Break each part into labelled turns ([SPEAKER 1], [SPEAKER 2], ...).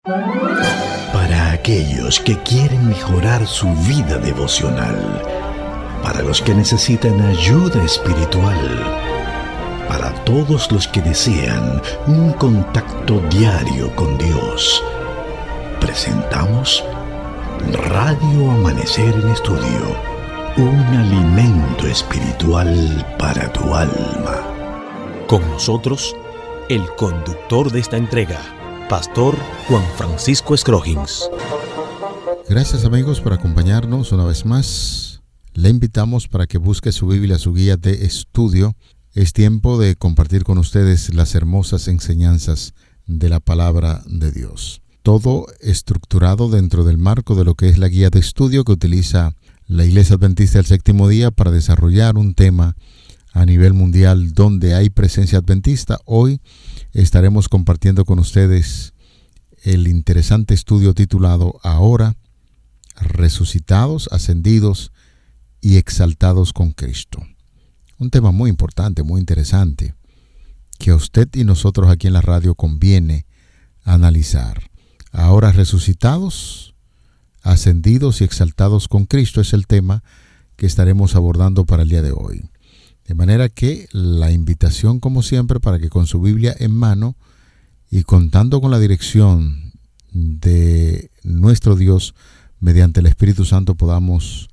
[SPEAKER 1] Para aquellos que quieren mejorar su vida devocional, para los que necesitan ayuda espiritual, para todos los que desean un contacto diario con Dios, presentamos Radio Amanecer en Estudio, un alimento espiritual para tu alma.
[SPEAKER 2] Con nosotros, el conductor de esta entrega, Pastor Juan Francisco Scroggins.
[SPEAKER 3] Gracias, amigos, por acompañarnos una vez más. Le invitamos para que busque su Biblia, su guía de estudio. Es tiempo de compartir con ustedes las hermosas enseñanzas de la palabra de Dios. Todo estructurado dentro del marco de lo que es la guía de estudio que utiliza la Iglesia Adventista del Séptimo Día para desarrollar un tema a nivel mundial donde hay presencia adventista. Hoy estaremos compartiendo con ustedes el interesante estudio titulado Ahora, resucitados, ascendidos y exaltados con Cristo. Un tema muy importante, muy interesante, que a usted y nosotros aquí en la radio conviene analizar. Ahora resucitados, ascendidos y exaltados con Cristo es el tema que estaremos abordando para el día de hoy. De manera que la invitación, como siempre, para que con su Biblia en mano y contando con la dirección de nuestro Dios mediante el Espíritu Santo podamos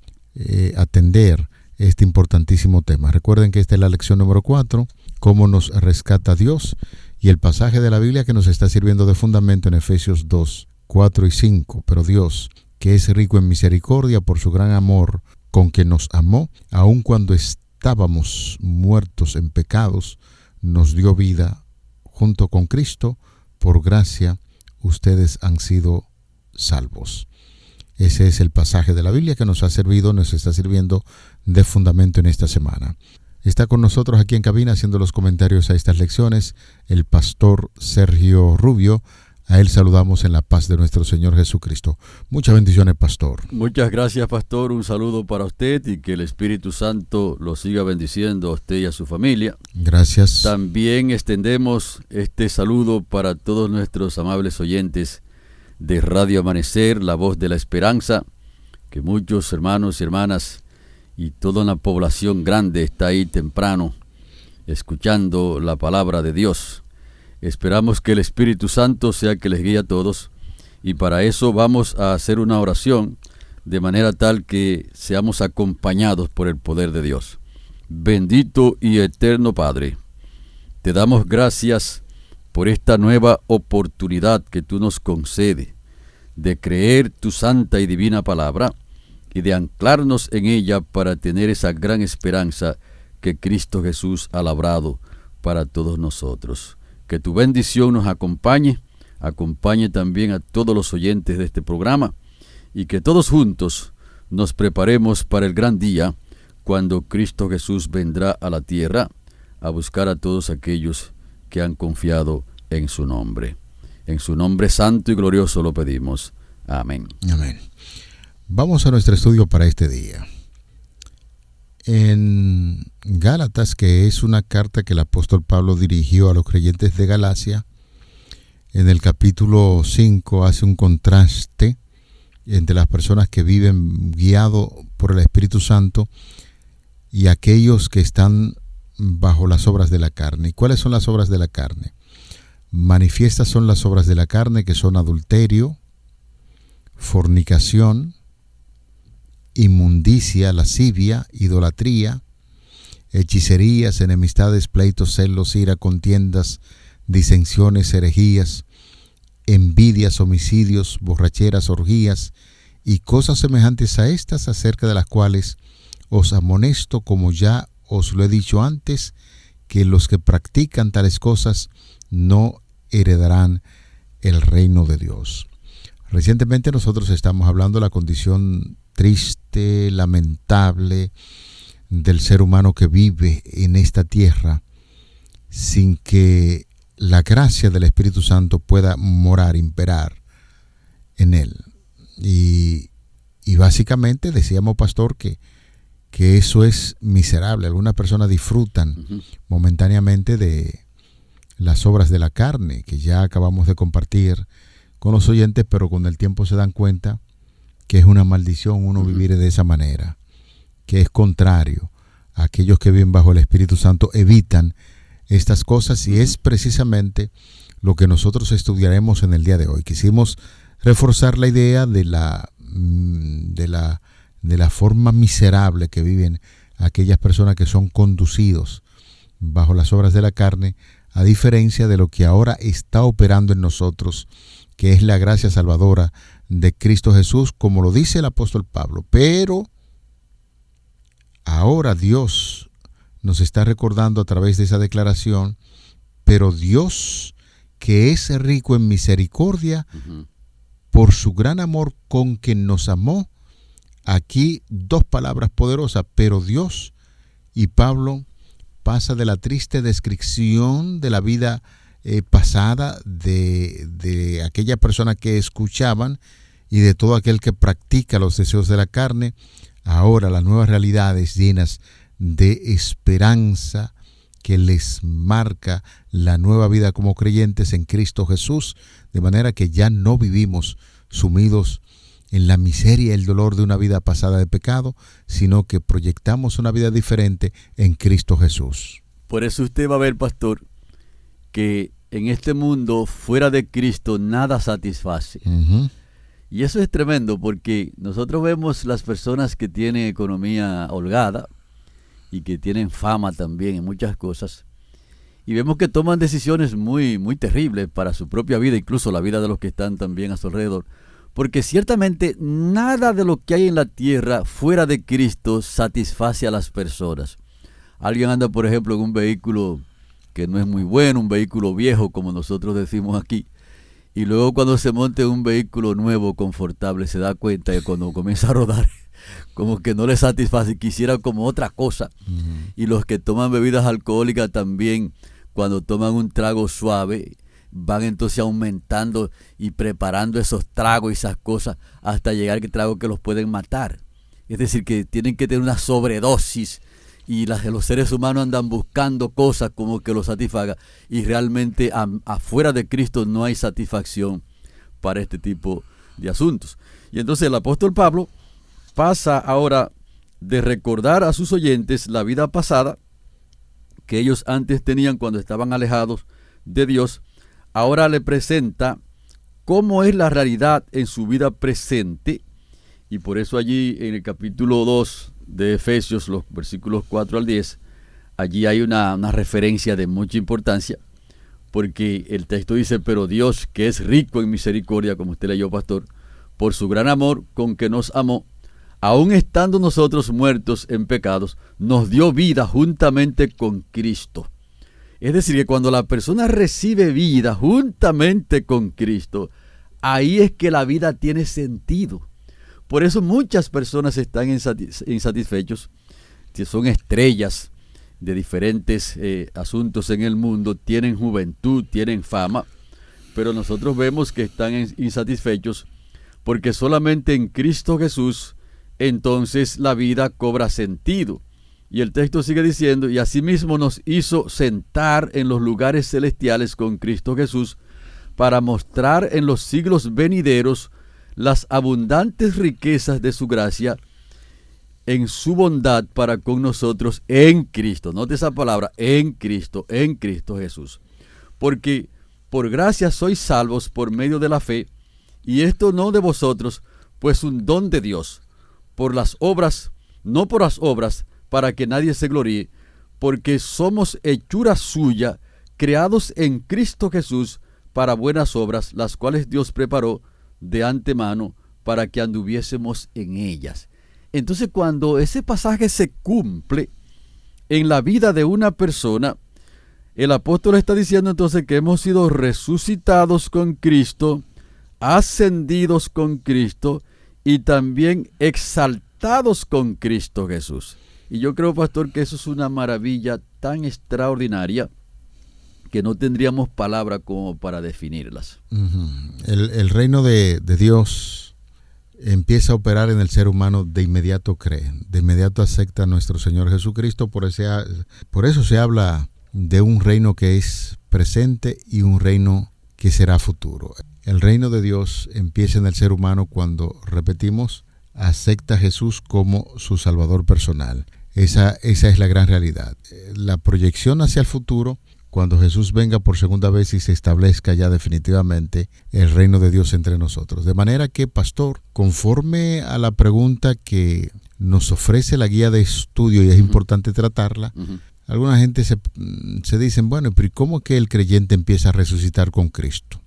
[SPEAKER 3] atender este importantísimo tema. Recuerden que esta es la lección número 4, cómo nos rescata Dios, y el pasaje de la Biblia que nos está sirviendo de fundamento en Efesios 2, 4 y 5. Pero Dios, que es rico en misericordia por su gran amor con que nos amó, aun cuando estábamos muertos en pecados, nos dio vida junto con Cristo. Por gracia, ustedes han sido salvos. Ese es el pasaje de la Biblia que nos está sirviendo de fundamento en esta semana. Está con nosotros aquí en cabina haciendo los comentarios a estas lecciones el pastor Sergio Rubio. A él saludamos en la paz de nuestro Señor Jesucristo. Muchas bendiciones, pastor.
[SPEAKER 4] Muchas gracias, pastor. Un saludo para usted y que el Espíritu Santo lo siga bendiciendo a usted y a su familia.
[SPEAKER 3] Gracias.
[SPEAKER 4] También extendemos este saludo para todos nuestros amables oyentes de Radio Amanecer, la voz de la esperanza, que muchos hermanos y hermanas y toda una población grande está ahí temprano escuchando la palabra de Dios. Esperamos que el Espíritu Santo sea que les guíe a todos, y para eso vamos a hacer una oración de manera tal que seamos acompañados por el poder de Dios. Bendito y eterno Padre, te damos gracias por esta nueva oportunidad que tú nos concedes de creer tu santa y divina palabra y de anclarnos en ella para tener esa gran esperanza que Cristo Jesús ha labrado para todos nosotros. Que tu bendición nos acompañe también a todos los oyentes de este programa, y que todos juntos nos preparemos para el gran día cuando Cristo Jesús vendrá a la tierra a buscar a todos aquellos que han confiado en su nombre. En su nombre santo y glorioso lo pedimos. Amén.
[SPEAKER 3] Amén. Vamos a nuestro estudio para este día. En Gálatas, que es una carta que el apóstol Pablo dirigió a los creyentes de Galacia, en el capítulo 5 hace un contraste entre las personas que viven guiados por el Espíritu Santo y aquellos que están bajo las obras de la carne. ¿Y cuáles son las obras de la carne? Manifiestas son las obras de la carne, que son adulterio, fornicación, inmundicia, lascivia, idolatría, hechicerías, enemistades, pleitos, celos, ira, contiendas, disensiones, herejías, envidias, homicidios, borracheras, orgías y cosas semejantes a estas, acerca de las cuales os amonesto, como ya os lo he dicho antes, que los que practican tales cosas no heredarán el reino de Dios. Recientemente nosotros estamos hablando de la condición triste, lamentable del ser humano que vive en esta tierra sin que la gracia del Espíritu Santo pueda morar, imperar en él. Y básicamente decíamos, pastor, que eso es miserable. Algunas personas disfrutan momentáneamente de las obras de la carne, que ya acabamos de compartir con los oyentes, pero con el tiempo se dan cuenta que es una maldición uno vivir de esa manera, que es contrario. Aquellos que viven bajo el Espíritu Santo evitan estas cosas, y es precisamente lo que nosotros estudiaremos en el día de hoy. Quisimos reforzar la idea de la forma miserable que viven aquellas personas que son conducidos bajo las obras de la carne, a diferencia de lo que ahora está operando en nosotros, que es la gracia salvadora de Cristo Jesús, como lo dice el apóstol Pablo. Pero ahora Dios nos está recordando a través de esa declaración, pero Dios, que es rico en misericordia, por su gran amor con que nos amó. Aquí dos palabras poderosas, pero Dios. Y Pablo pasa de la triste descripción de la vida pasada de aquella persona que escuchaban y de todo aquel que practica los deseos de la carne, ahora las nuevas realidades llenas de esperanza que les marca la nueva vida como creyentes en Cristo Jesús, de manera que ya no vivimos sumidos en la miseria y el dolor de una vida pasada de pecado, sino que proyectamos una vida diferente en Cristo Jesús.
[SPEAKER 4] Por eso usted va a ver, pastor, que en este mundo fuera de Cristo nada satisface. Y eso es tremendo, porque nosotros vemos las personas que tienen economía holgada y que tienen fama también en muchas cosas, y vemos que toman decisiones muy, muy terribles para su propia vida, incluso la vida de los que están también a su alrededor, porque ciertamente nada de lo que hay en la tierra fuera de Cristo satisface a las personas. Alguien anda, por ejemplo, en un vehículo que no es muy bueno, un vehículo viejo, como nosotros decimos aquí, y luego cuando se monte un vehículo nuevo, confortable, se da cuenta de cuando comienza a rodar, como que no le satisface, quisiera como otra cosa. Y los que toman bebidas alcohólicas también, cuando toman un trago suave, van entonces aumentando y preparando esos tragos y esas cosas hasta llegar a tragos que los pueden matar. Es decir, que tienen que tener una sobredosis, y los seres humanos andan buscando cosas como que los satisfaga, y realmente afuera de Cristo no hay satisfacción para este tipo de asuntos. Y entonces el apóstol Pablo pasa ahora de recordar a sus oyentes la vida pasada que ellos antes tenían cuando estaban alejados de Dios. Ahora le presenta cómo es la realidad en su vida presente, y por eso allí en el capítulo 2 de Efesios, los versículos 4 al 10, allí hay una referencia de mucha importancia, porque el texto dice: pero Dios, que es rico en misericordia, como usted leyó, pastor, por su gran amor con que nos amó, aun estando nosotros muertos en pecados, nos dio vida juntamente con Cristo. Es decir, que cuando la persona recibe vida juntamente con Cristo, ahí es que la vida tiene sentido. Por eso muchas personas están insatisfechos, que son estrellas de diferentes asuntos en el mundo, tienen juventud, tienen fama, pero nosotros vemos que están insatisfechos porque solamente en Cristo Jesús entonces la vida cobra sentido. Y el texto sigue diciendo: y asimismo nos hizo sentar en los lugares celestiales con Cristo Jesús, para mostrar en los siglos venideros las abundantes riquezas de su gracia en su bondad para con nosotros en Cristo. Note esa palabra, en Cristo Jesús. Porque por gracia sois salvos por medio de la fe, y esto no de vosotros, pues un don de Dios, por las obras, no por las obras, para que nadie se gloríe, porque somos hechura suya, creados en Cristo Jesús para buenas obras, las cuales Dios preparó de antemano para que anduviésemos en ellas. Entonces, cuando ese pasaje se cumple en la vida de una persona, el apóstol está diciendo entonces que hemos sido resucitados con Cristo, ascendidos con Cristo y también exaltados con Cristo Jesús. Y yo creo, pastor, que eso es una maravilla tan extraordinaria que no tendríamos palabra como para definirlas.
[SPEAKER 3] El reino de Dios empieza a operar en el ser humano, de inmediato cree, de inmediato acepta a nuestro Señor Jesucristo. Por eso se habla de un reino que es presente y un reino que será futuro. El reino de Dios empieza en el ser humano cuando, repetimos, acepta a Jesús como su Salvador personal. Esa es la gran realidad. La proyección hacia el futuro, cuando Jesús venga por segunda vez y se establezca ya definitivamente el reino de Dios entre nosotros. De manera que, pastor, conforme a la pregunta que nos ofrece la guía de estudio, y es importante tratarla, alguna gente se dicen, bueno, pero ¿cómo es que el creyente empieza a resucitar con Cristo?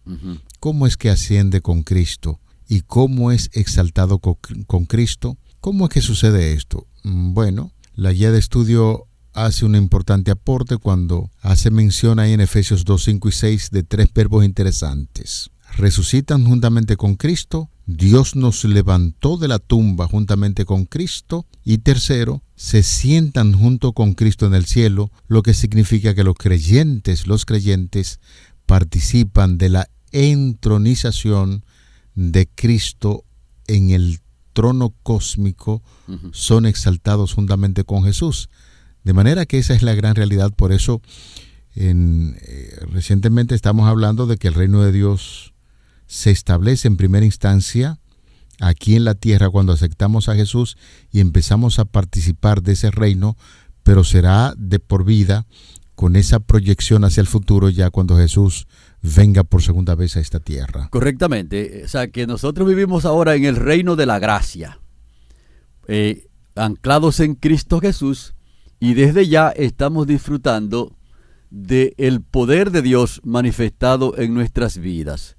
[SPEAKER 3] ¿Cómo es que asciende con Cristo? ¿Y cómo es exaltado con Cristo? ¿Cómo es que sucede esto? Bueno, la guía de estudio hace un importante aporte cuando hace mención ahí en Efesios 2, 5 y 6 de 3 verbos interesantes. Resucitan juntamente con Cristo, Dios nos levantó de la tumba juntamente con Cristo, y tercero, se sientan junto con Cristo en el cielo, lo que significa que los creyentes participan de la entronización de Cristo en el trono cósmico, son exaltados juntamente con Jesús. De manera que esa es la gran realidad. Por eso recientemente estamos hablando de que el reino de Dios se establece en primera instancia aquí en la tierra cuando aceptamos a Jesús y empezamos a participar de ese reino, pero será de por vida, con esa proyección hacia el futuro ya cuando Jesús venga por segunda vez a esta tierra.
[SPEAKER 4] Correctamente. O sea, que nosotros vivimos ahora en el reino de la gracia, anclados en Cristo Jesús, y desde ya estamos disfrutando del poder de Dios manifestado en nuestras vidas.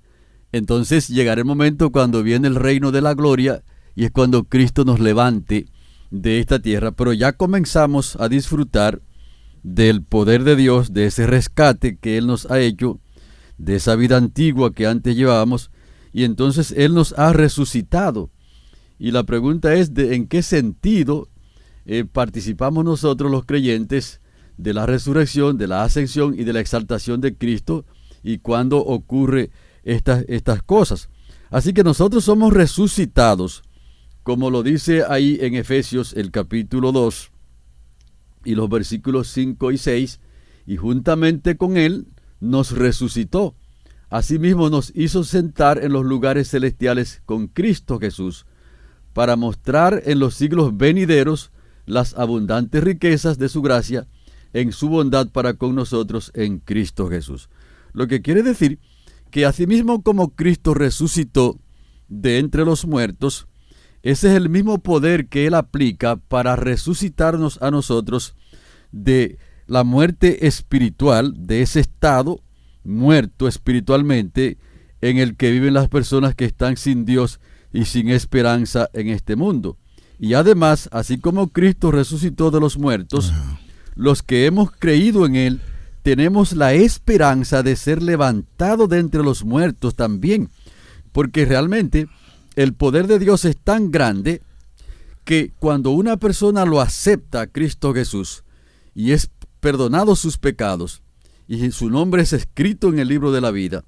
[SPEAKER 4] Entonces llegará el momento cuando viene el reino de la gloria, y es cuando Cristo nos levante de esta tierra, pero ya comenzamos a disfrutar del poder de Dios, de ese rescate que Él nos ha hecho, de esa vida antigua que antes llevábamos, y entonces Él nos ha resucitado. Y la pregunta es en qué sentido participamos nosotros los creyentes de la resurrección, de la ascensión y de la exaltación de Cristo, y cuándo ocurre estas cosas. Así que nosotros somos resucitados, como lo dice ahí en Efesios el capítulo 2 y los versículos 5 y 6, y juntamente con Él nos resucitó. Asimismo nos hizo sentar en los lugares celestiales con Cristo Jesús, para mostrar en los siglos venideros las abundantes riquezas de su gracia en su bondad para con nosotros en Cristo Jesús. Lo que quiere decir que asimismo como Cristo resucitó de entre los muertos, ese es el mismo poder que Él aplica para resucitarnos a nosotros de la muerte espiritual, de ese estado muerto espiritualmente en el que viven las personas que están sin Dios y sin esperanza en este mundo. Y además, así como Cristo resucitó de los muertos, los que hemos creído en Él tenemos la esperanza de ser levantados de entre los muertos también, porque realmente el poder de Dios es tan grande que cuando una persona lo acepta a Cristo Jesús y es perdonado sus pecados y su nombre es escrito en el libro de la vida,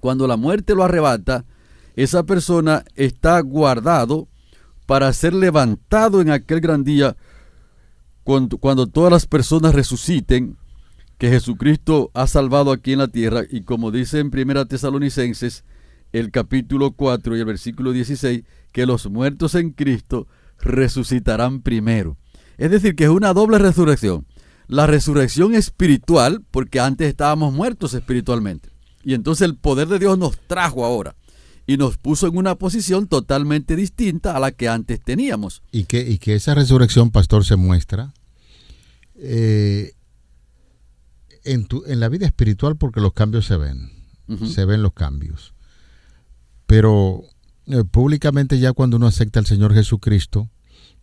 [SPEAKER 4] cuando la muerte lo arrebata, esa persona está guardado para ser levantado en aquel gran día cuando todas las personas resuciten, que Jesucristo ha salvado aquí en la tierra. Y como dice en 1 Tesalonicenses el capítulo 4 y el versículo 16, que los muertos en Cristo resucitarán primero. Es decir, que es una doble resurrección. La resurrección espiritual, porque antes estábamos muertos espiritualmente, y entonces el poder de Dios nos trajo ahora y nos puso en una posición totalmente distinta a la que antes teníamos.
[SPEAKER 3] Y que esa resurrección, pastor, se muestra en la vida espiritual, porque los cambios se ven. Se ven los cambios. Pero públicamente, ya cuando uno acepta al Señor Jesucristo,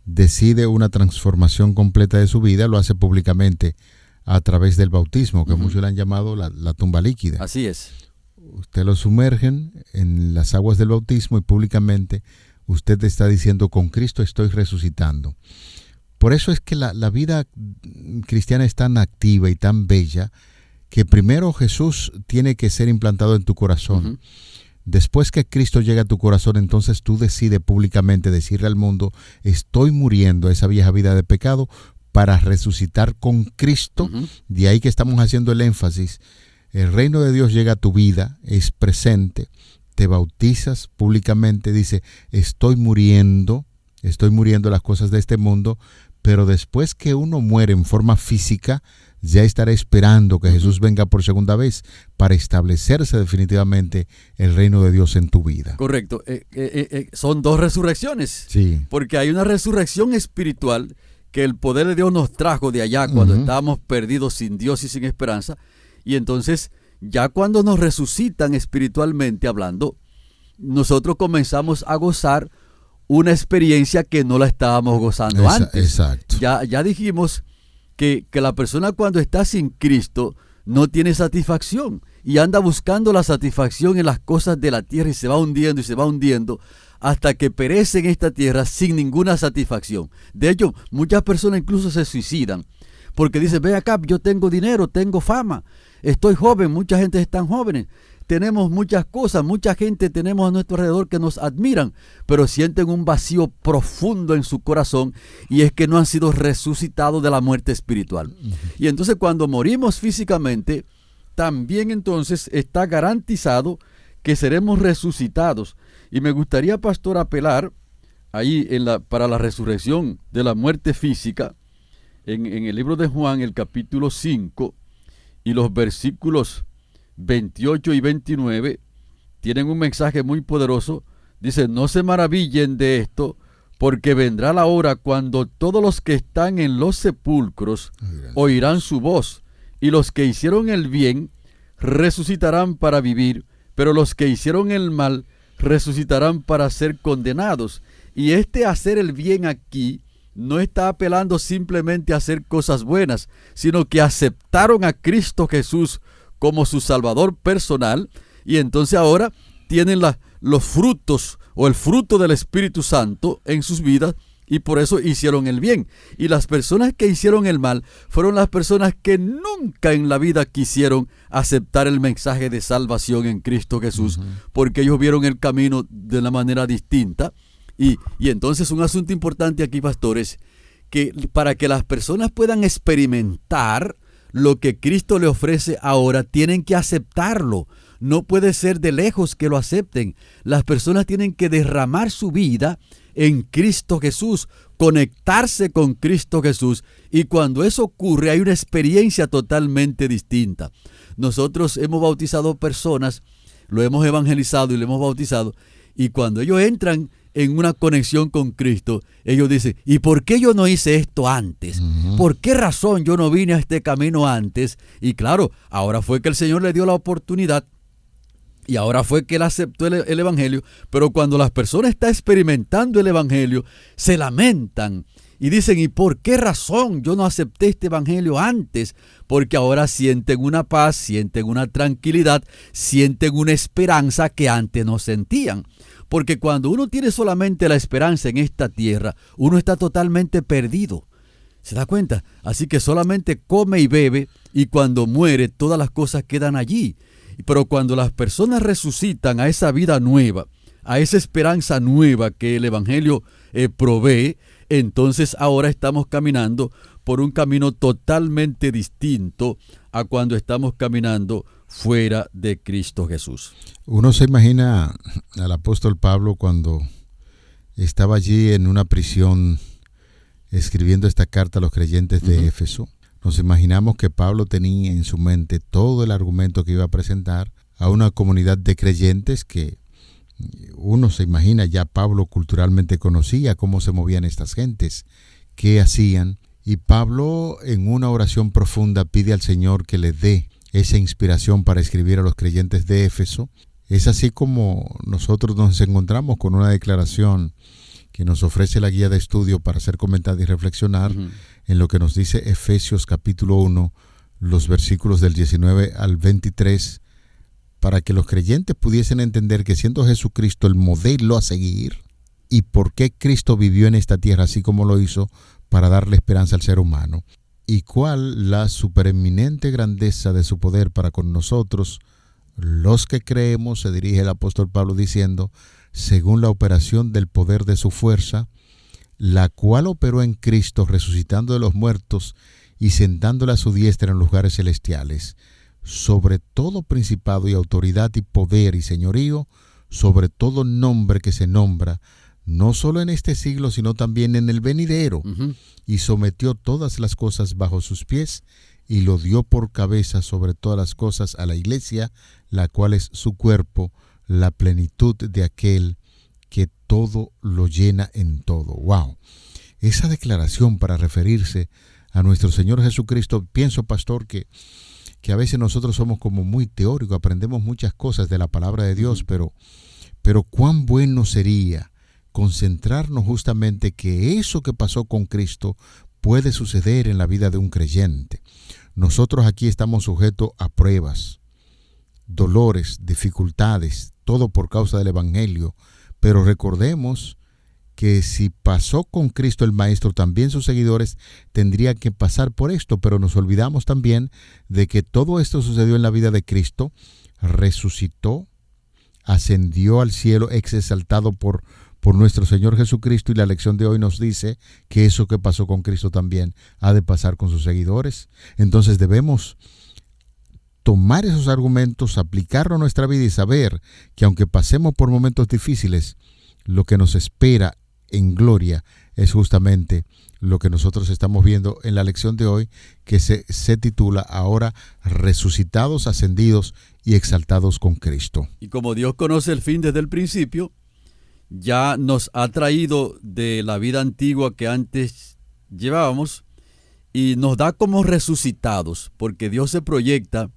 [SPEAKER 3] decide una transformación completa de su vida, lo hace públicamente a través del bautismo, que muchos le han llamado la tumba líquida.
[SPEAKER 4] Así es.
[SPEAKER 3] Usted lo sumergen en las aguas del bautismo y públicamente usted está diciendo: con Cristo estoy resucitando. Por eso es que la vida cristiana es tan activa y tan bella, que primero Jesús tiene que ser implantado en tu corazón. Después que Cristo llega a tu corazón, entonces tú decides públicamente decirle al mundo: estoy muriendo a esa vieja vida de pecado para resucitar con Cristo. De ahí que estamos haciendo el énfasis el reino de Dios llega a tu vida, es presente, te bautizas públicamente, dice, estoy muriendo las cosas de este mundo, pero después que uno muere en forma física, ya estará esperando que Jesús venga por segunda vez para establecerse definitivamente el reino de Dios en tu vida.
[SPEAKER 4] Correcto. Son dos resurrecciones.
[SPEAKER 3] Sí.
[SPEAKER 4] Porque hay una resurrección espiritual que el poder de Dios nos trajo de allá cuando estábamos perdidos sin Dios y sin esperanza. Y entonces, ya cuando nos resucitan espiritualmente hablando, nosotros comenzamos a gozar una experiencia que no la estábamos gozando antes.
[SPEAKER 3] Exacto.
[SPEAKER 4] Ya dijimos que la persona cuando está sin Cristo no tiene satisfacción y anda buscando la satisfacción en las cosas de la tierra y se va hundiendo hasta que perece en esta tierra sin ninguna satisfacción. De hecho, muchas personas incluso se suicidan porque dicen, ve acá, yo tengo dinero, tengo fama, estoy joven, mucha gente están jóvenes, tenemos muchas cosas, mucha gente tenemos a nuestro alrededor que nos admiran, pero sienten un vacío profundo en su corazón y es que no han sido resucitados de la muerte espiritual. Y entonces cuando morimos físicamente, también entonces está garantizado que seremos resucitados. Y me gustaría, pastor, apelar ahí para la resurrección de la muerte física, en el libro de Juan, el capítulo 5 y los versículos 28 y 29 tienen un mensaje muy poderoso. Dice, no se maravillen de esto, porque vendrá la hora cuando todos los que están en los sepulcros oirán su voz, y los que hicieron el bien resucitarán para vivir, pero los que hicieron el mal resucitarán para ser condenados. Y hacer el bien aquí no está apelando simplemente a hacer cosas buenas, sino que aceptaron a Cristo Jesús como su Salvador personal, y entonces ahora tienen los frutos o el fruto del Espíritu Santo en sus vidas, y por eso hicieron el bien. Y las personas que hicieron el mal fueron las personas que nunca en la vida quisieron aceptar el mensaje de salvación en Cristo Jesús, porque ellos vieron el camino de una manera distinta. Y entonces un asunto importante aquí, pastores, que para que las personas puedan experimentar lo que Cristo le ofrece ahora, tienen que aceptarlo. No puede ser de lejos que lo acepten. Las personas tienen que derramar su vida en Cristo Jesús, conectarse con Cristo Jesús, y cuando eso ocurre hay una experiencia totalmente distinta. Nosotros hemos bautizado personas, lo hemos evangelizado y lo hemos bautizado, y cuando ellos entran en una conexión con Cristo, ellos dicen, ¿y por qué yo no hice esto antes? ¿Por qué razón yo no vine a este camino antes? Y claro, ahora fue que el Señor le dio la oportunidad y ahora fue que él aceptó el Evangelio, pero cuando las personas están experimentando el Evangelio, se lamentan y dicen, ¿y por qué razón yo no acepté este Evangelio antes? Porque ahora sienten una paz, sienten una tranquilidad, sienten una esperanza que antes no sentían. Porque cuando uno tiene solamente la esperanza en esta tierra, uno está totalmente perdido. ¿Se da cuenta? Así que solamente come y bebe, y cuando muere todas las cosas quedan allí. Pero cuando las personas resucitan a esa vida nueva, a esa esperanza nueva que el Evangelio provee, entonces ahora estamos caminando por un camino totalmente distinto a cuando estamos caminando fuera de Cristo Jesús.
[SPEAKER 3] Uno se imagina al apóstol Pablo cuando estaba allí en una prisión escribiendo esta carta a los creyentes de Éfeso. Nos imaginamos que Pablo tenía en su mente todo el argumento que iba a presentar a una comunidad de creyentes que uno se imagina, ya Pablo culturalmente conocía cómo se movían estas gentes, qué hacían. Y Pablo en una oración profunda pide al Señor que le dé esa inspiración para escribir a los creyentes de Éfeso. Es así como nosotros nos encontramos con una declaración que nos ofrece la guía de estudio para ser comentada y reflexionar en lo que nos dice Efesios capítulo 1, los versículos del 19 al 23, para que los creyentes pudiesen entender que siendo Jesucristo el modelo a seguir, y por qué Cristo vivió en esta tierra así como lo hizo para darle esperanza al ser humano, y cuál la supereminente grandeza de su poder para con nosotros, los que creemos, se dirige el apóstol Pablo diciendo, según la operación del poder de su fuerza, la cual operó en Cristo resucitando de los muertos y sentándole a su diestra en los lugares celestiales, sobre todo principado y autoridad y poder y señorío, sobre todo nombre que se nombra, no solo en este siglo, sino también en el venidero, y sometió todas las cosas bajo sus pies, y lo dio por cabeza sobre todas las cosas a la iglesia, la cual es su cuerpo, la plenitud de aquel que todo lo llena en todo. ¡Wow! Esa declaración para referirse a nuestro Señor Jesucristo, pienso, pastor, que a veces nosotros somos como muy teóricos, aprendemos muchas cosas de la palabra de Dios, pero cuán bueno sería concentrarnos justamente que eso que pasó con Cristo puede suceder en la vida de un creyente. Nosotros aquí estamos sujetos a pruebas, dolores, dificultades, todo por causa del Evangelio, pero recordemos que si pasó con Cristo el Maestro, también sus seguidores tendrían que pasar por esto, pero nos olvidamos también de que todo esto sucedió en la vida de Cristo, resucitó, ascendió al cielo, exaltado por nuestro Señor Jesucristo, y la lección de hoy nos dice que eso que pasó con Cristo también ha de pasar con sus seguidores. Entonces debemos tomar esos argumentos, aplicarlo a nuestra vida y saber que aunque pasemos por momentos difíciles, lo que nos espera en gloria es justamente lo que nosotros estamos viendo en la lección de hoy, que se titula ahora resucitados, ascendidos y exaltados con Cristo.
[SPEAKER 4] Y como Dios conoce el fin desde el principio, ya nos ha traído de la vida antigua que antes llevábamos y nos da como resucitados, porque Dios se proyecta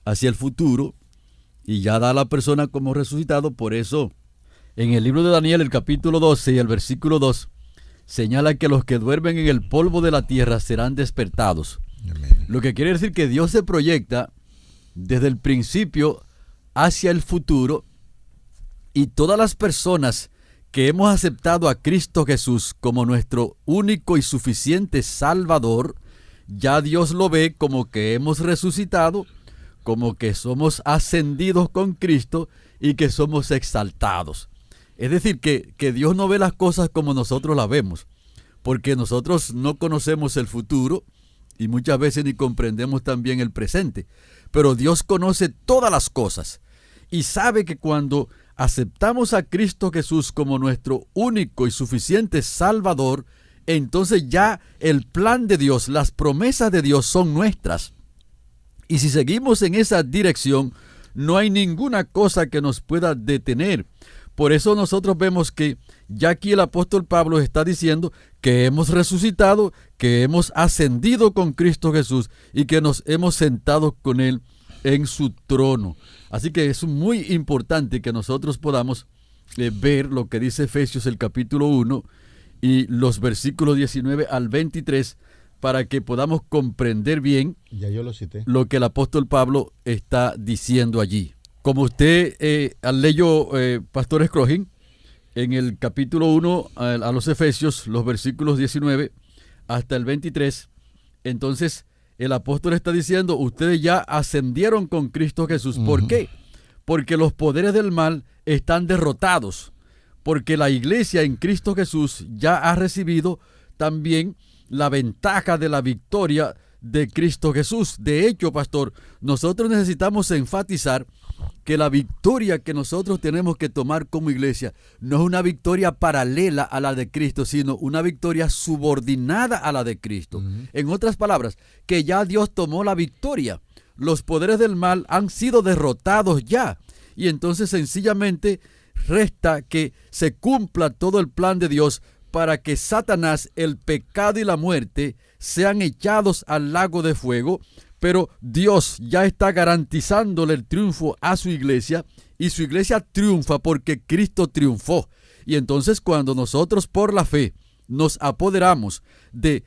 [SPEAKER 4] hacia el futuro y ya da a la persona como resucitado. Por eso en el libro de Daniel, el capítulo 12 y el versículo 2, señala que los que duermen en el polvo de la tierra serán despertados.
[SPEAKER 3] Amén.
[SPEAKER 4] Lo que quiere decir que Dios se proyecta desde el principio hacia el futuro, y todas las personas que hemos aceptado a Cristo Jesús como nuestro único y suficiente Salvador, ya Dios lo ve como que hemos resucitado, como que somos ascendidos con Cristo y que somos exaltados. Es decir, que Dios no ve las cosas como nosotros las vemos, porque nosotros no conocemos el futuro y muchas veces ni comprendemos también el presente. Pero Dios conoce todas las cosas y sabe que cuando aceptamos a Cristo Jesús como nuestro único y suficiente Salvador, entonces ya el plan de Dios, las promesas de Dios son nuestras. Y si seguimos en esa dirección, no hay ninguna cosa que nos pueda detener. Por eso nosotros vemos que ya aquí el apóstol Pablo está diciendo que hemos resucitado, que hemos ascendido con Cristo Jesús y que nos hemos sentado con Él en su trono. Así que es muy importante que nosotros podamos ver lo que dice Efesios el capítulo 1 y los versículos 19 al 23 para que podamos comprender bien
[SPEAKER 3] Ya yo lo cité.
[SPEAKER 4] lo que el apóstol Pablo está diciendo allí. Como usted leyó, Pastor Scrogin, en el capítulo 1 a los Efesios, los versículos 19 hasta el 23, entonces el apóstol está diciendo, ustedes ya ascendieron con Cristo Jesús. ¿Por qué? Porque los poderes del mal están derrotados, porque la iglesia en Cristo Jesús ya ha recibido también la ventaja de la victoria de Cristo Jesús. De hecho, pastor, nosotros necesitamos enfatizar que la victoria que nosotros tenemos que tomar como iglesia no es una victoria paralela a la de Cristo, sino una victoria subordinada a la de Cristo. En otras palabras, que ya Dios tomó la victoria. Los poderes del mal han sido derrotados ya. Y entonces sencillamente resta que se cumpla todo el plan de Dios para que Satanás, el pecado y la muerte sean echados al lago de fuego. Pero Dios ya está garantizándole el triunfo a su iglesia, y su iglesia triunfa porque Cristo triunfó. Y entonces cuando nosotros por la fe nos apoderamos del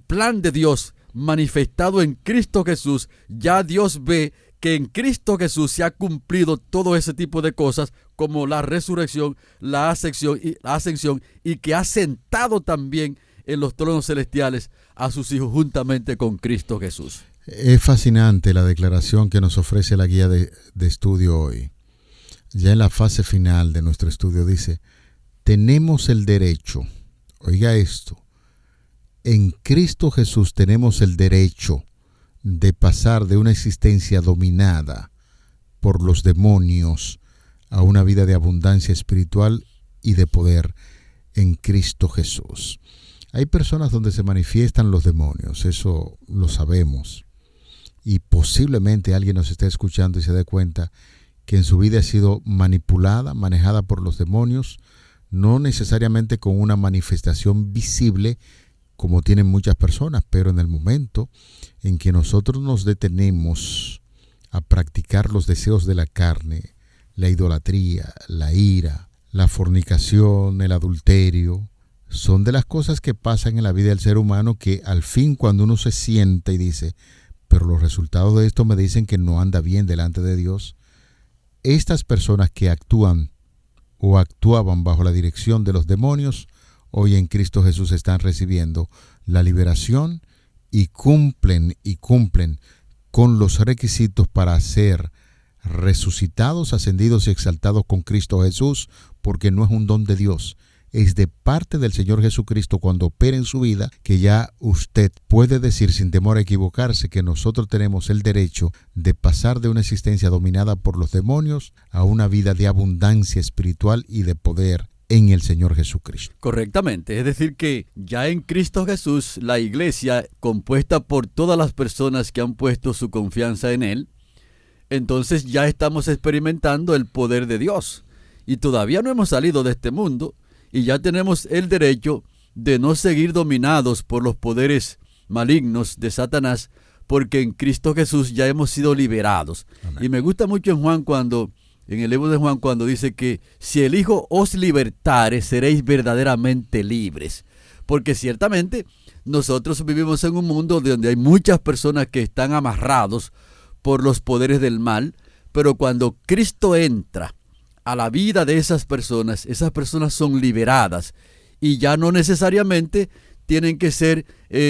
[SPEAKER 4] plan de Dios manifestado en Cristo Jesús, ya Dios ve que en Cristo Jesús se ha cumplido todo ese tipo de cosas como la resurrección, la ascensión y que ha sentado también en los tronos celestiales a sus hijos juntamente con Cristo Jesús.
[SPEAKER 3] Es fascinante la declaración que nos ofrece la guía de estudio hoy. Ya en la fase final de nuestro estudio dice, tenemos el derecho, oiga esto, en Cristo Jesús tenemos el derecho de pasar de una existencia dominada por los demonios a una vida de abundancia espiritual y de poder en Cristo Jesús. Hay personas donde se manifiestan los demonios, eso lo sabemos. Y posiblemente alguien nos esté escuchando y se dé cuenta que en su vida ha sido manipulada, manejada por los demonios, no necesariamente con una manifestación visible como tienen muchas personas, pero en el momento en que nosotros nos detenemos a practicar los deseos de la carne, la idolatría, la ira, la fornicación, el adulterio, son de las cosas que pasan en la vida del ser humano que al fin cuando uno se sienta y dice, pero los resultados de esto me dicen que no anda bien delante de Dios, estas personas que actúan o actuaban bajo la dirección de los demonios, hoy en Cristo Jesús están recibiendo la liberación y cumplen con los requisitos para ser resucitados, ascendidos y exaltados con Cristo Jesús, porque no es un don de Dios, es de parte del Señor Jesucristo cuando opera en su vida, que ya usted puede decir sin temor a equivocarse que nosotros tenemos el derecho de pasar de una existencia dominada por los demonios a una vida de abundancia espiritual y de poder en el Señor Jesucristo.
[SPEAKER 4] Correctamente, es decir que ya en Cristo Jesús la iglesia, compuesta por todas las personas que han puesto su confianza en Él, entonces ya estamos experimentando el poder de Dios y todavía no hemos salido de este mundo y ya tenemos el derecho de no seguir dominados por los poderes malignos de Satanás, porque en Cristo Jesús ya hemos sido liberados. Amén. Y me gusta mucho en el libro de Juan, cuando dice que si el Hijo os libertare, seréis verdaderamente libres. Porque ciertamente nosotros vivimos en un mundo donde hay muchas personas que están amarrados por los poderes del mal, pero cuando Cristo entra a la vida de esas personas son liberadas y ya no necesariamente tienen que ser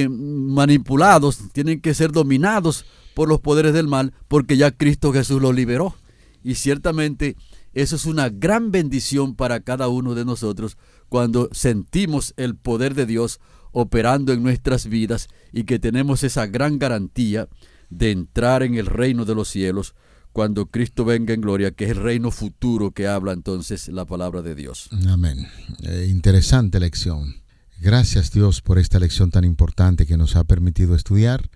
[SPEAKER 4] manipulados, tienen que ser dominados por los poderes del mal, porque ya Cristo Jesús los liberó. Y ciertamente eso es una gran bendición para cada uno de nosotros cuando sentimos el poder de Dios operando en nuestras vidas y que tenemos esa gran garantía de entrar en el reino de los cielos cuando Cristo venga en gloria, que es el reino futuro que habla entonces la palabra de Dios.
[SPEAKER 3] Amén. Interesante lección. Gracias Dios por esta lección tan importante que nos ha permitido estudiar,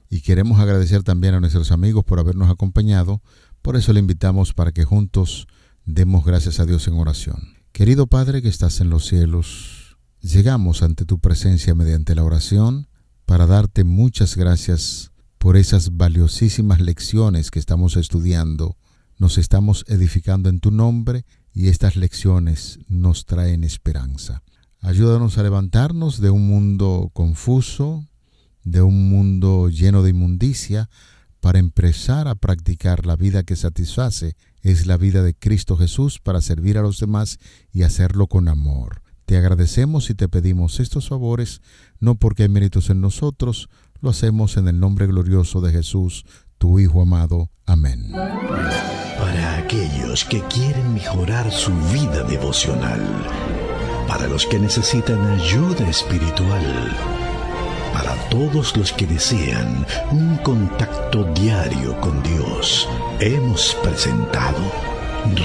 [SPEAKER 3] y queremos agradecer también a nuestros amigos por habernos acompañado. Por eso le invitamos para que juntos demos gracias a Dios en oración. Querido Padre que estás en los cielos, llegamos ante tu presencia mediante la oración para darte muchas gracias por esas valiosísimas lecciones que estamos estudiando. Nos estamos edificando en tu nombre y estas lecciones nos traen esperanza. Ayúdanos a levantarnos de un mundo confuso, de un mundo lleno de inmundicia, para empezar a practicar la vida que satisface, es la vida de Cristo Jesús, para servir a los demás y hacerlo con amor. Te agradecemos y te pedimos estos favores, no porque hay méritos en nosotros, lo hacemos en el nombre glorioso de Jesús, tu Hijo amado. Amén.
[SPEAKER 1] Para aquellos que quieren mejorar su vida devocional, para los que necesitan ayuda espiritual, para todos los que desean un contacto diario con Dios, hemos presentado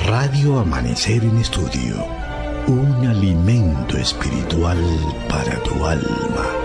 [SPEAKER 1] Radio Amanecer en Estudio, un alimento espiritual para tu alma.